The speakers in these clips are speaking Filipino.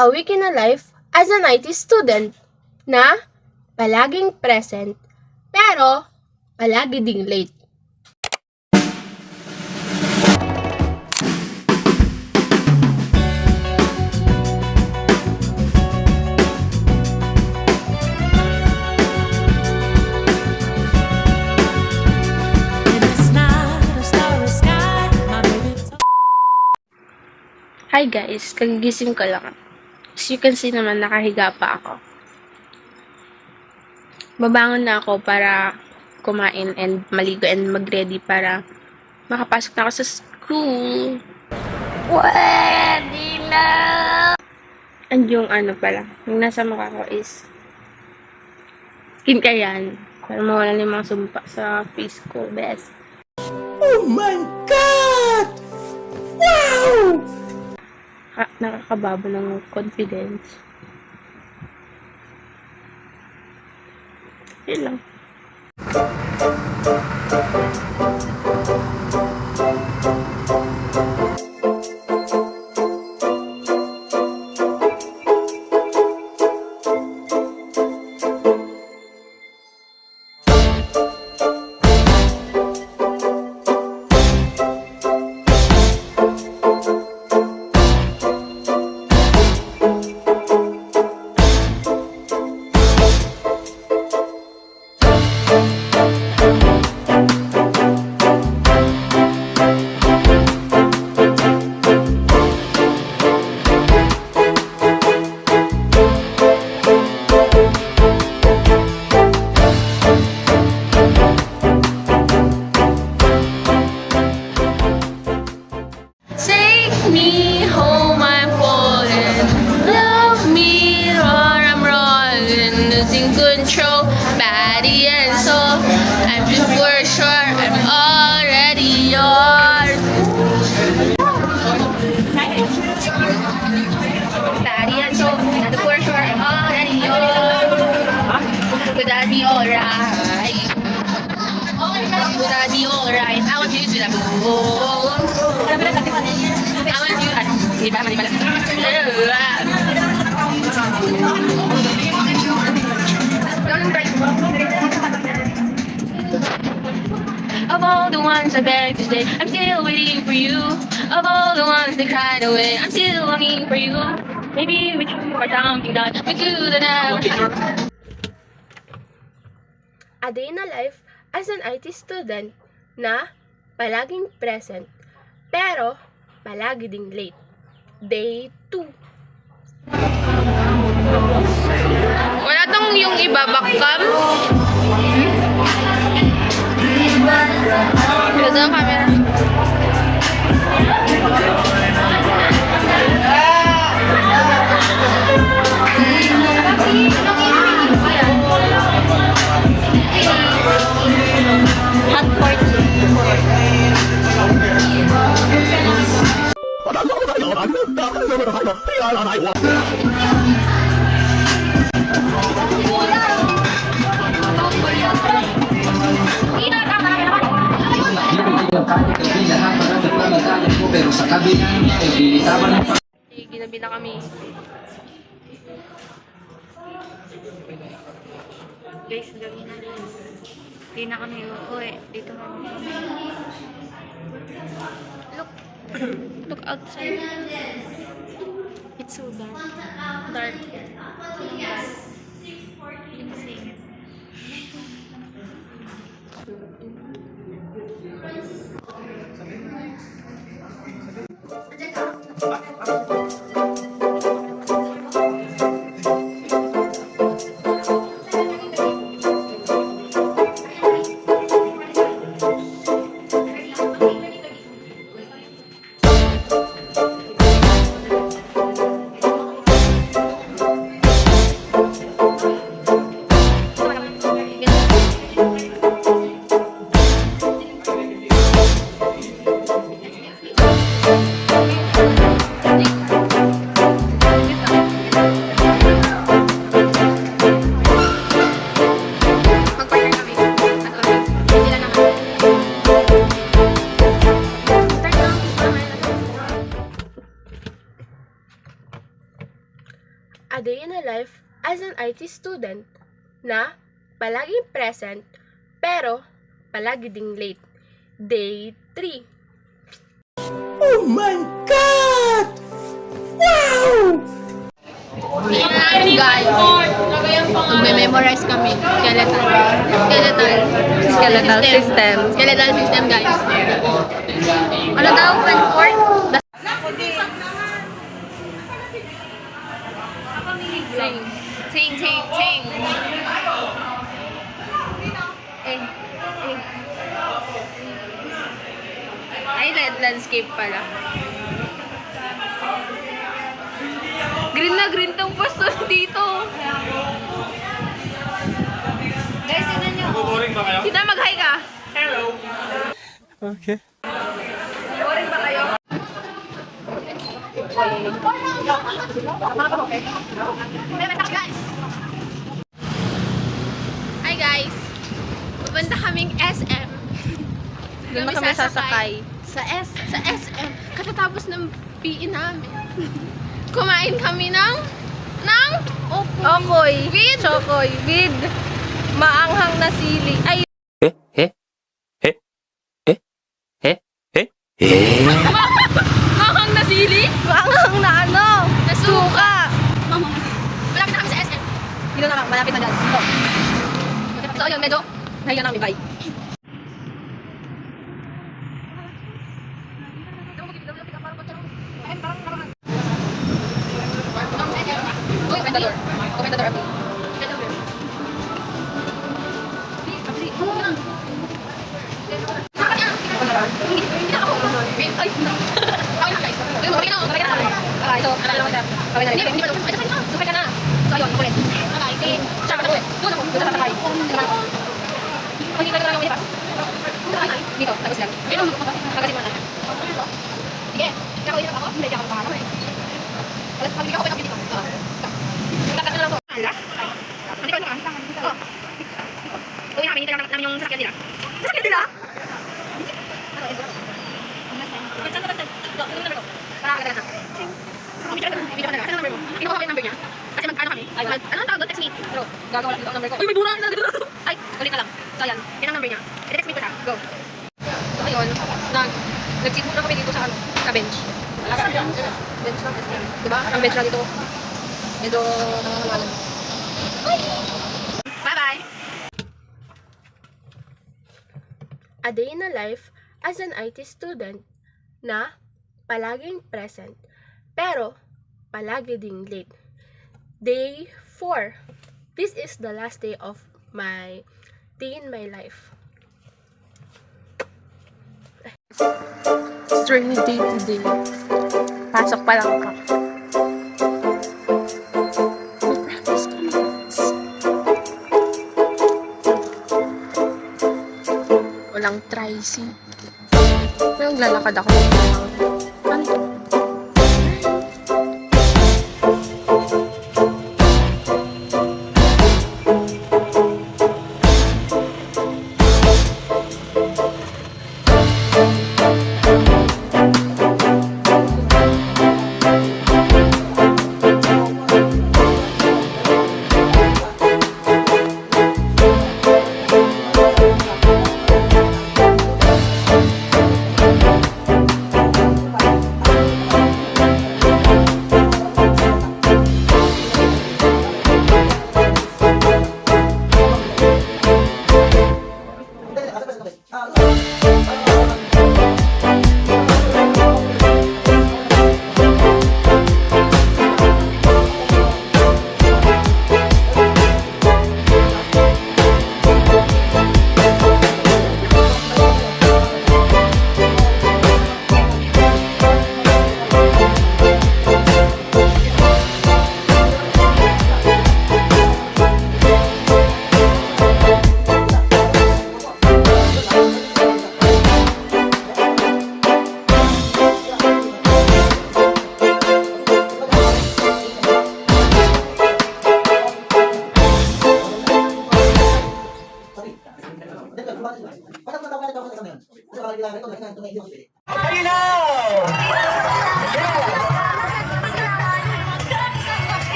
A week in a life as an IT student na palaging present pero palagi ding late. Hi guys, kagigising ko lang. As you can see naman, nakahiga pa ako. Babangon na ako para kumain and maligo and mag-ready para makapasok na ako sa school. Pwede na! And yung pala, yung nasa mukha ko is skincare yan. Para mawala yung mga sumpa sa face ko, best. Oh my God! Wow! Nakakababa ng confidence. Yun lang. Me home, I'm falling. Love me, or I'm rolling. Losing control, body and soul. I'm for sure, I'm already yours. Body and soul, I'm for sure, I'm already yours. Could that be alright? Could that be alright? I want you to that boo. I want you to Of all the ones I beg to stay, I'm still waiting for you. Of all the ones that cried away, I'm still longing for you. Maybe we should or something that we could never. A day in a life as an IT student na palaging present pero palagi ding late. Day 2. Wala tong yung iba backcam. Ito ang camera. Hot port. Ginabi na kami. Guys, gabi na. Hindi na kami uuwi. Dito na kami. Look outside. It's so dark. Dark. Insane. Thank you. A day in a life as an IT student na palaging present pero palagi ding late. Day 3. Oh my God! Wow! Guys, magme-memorize kami. Skeletal system. Skeletal system, guys. Ano daw? 1/4? Ting, ting, ting. Ay, landscape pala. Green na green tong pwesto dito. Guys, yun nyo. Boring ba kayo? Kita mag-hi ka. Okay. Boring ba kayo? Guys. Hi guys. Pupunta kaming SM. Doon ba kami sasakay? Sa SM. Katatapos ng PE namin. Kumain kami ng Okoy. With? Chokoy. With maanghang na sili. Ay, mahang na sili. maanghang na ano? Na suka. Suka. Malapit na kami sa SM. Dito na, malapit na dyan. Dito. So, ayun, medyo nahiya namin, bye. Open the door. Open the door, Abby. Dito, tapos lang. Pagkasin mo na. Sige, kakawin ako. Hindi ako makakama eh. Alas, pag hindi ako, pwede ako dito. Takat na lang to. Ala? Hindi pa ito ka. Oo. Uwi namin, hintay namin yung sasakyan nila. Sasakyan nila? Ano, ito? Saan na ba? Ito, ito number ko. Para agad na. Video ka na. Saan number mo? Kinuha ko yung number niya. Kasi mag-ano kami. Anong tawag doon? Text me. Pero, gagawa dito ang number ko. Ay, may dura na dito. Ay, ulit na lang. So, yan. Yan ang number niya. I-text me ko na. Go. So, ayun. Nag-sit muna kami dito sa ano, sa bench. Bench lang SM. Diba? Ang bench lang dito. Medyo nangangalan. Bye-bye! A day in a life as an IT student na palaging present pero palagi ding late. Day 4. This is the last day of my day in my life. Journey day to day. Pasok pa lang ka. Walang tricy. Pero naglalakad ako. Ano to?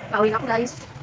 Pauwi na ako guys.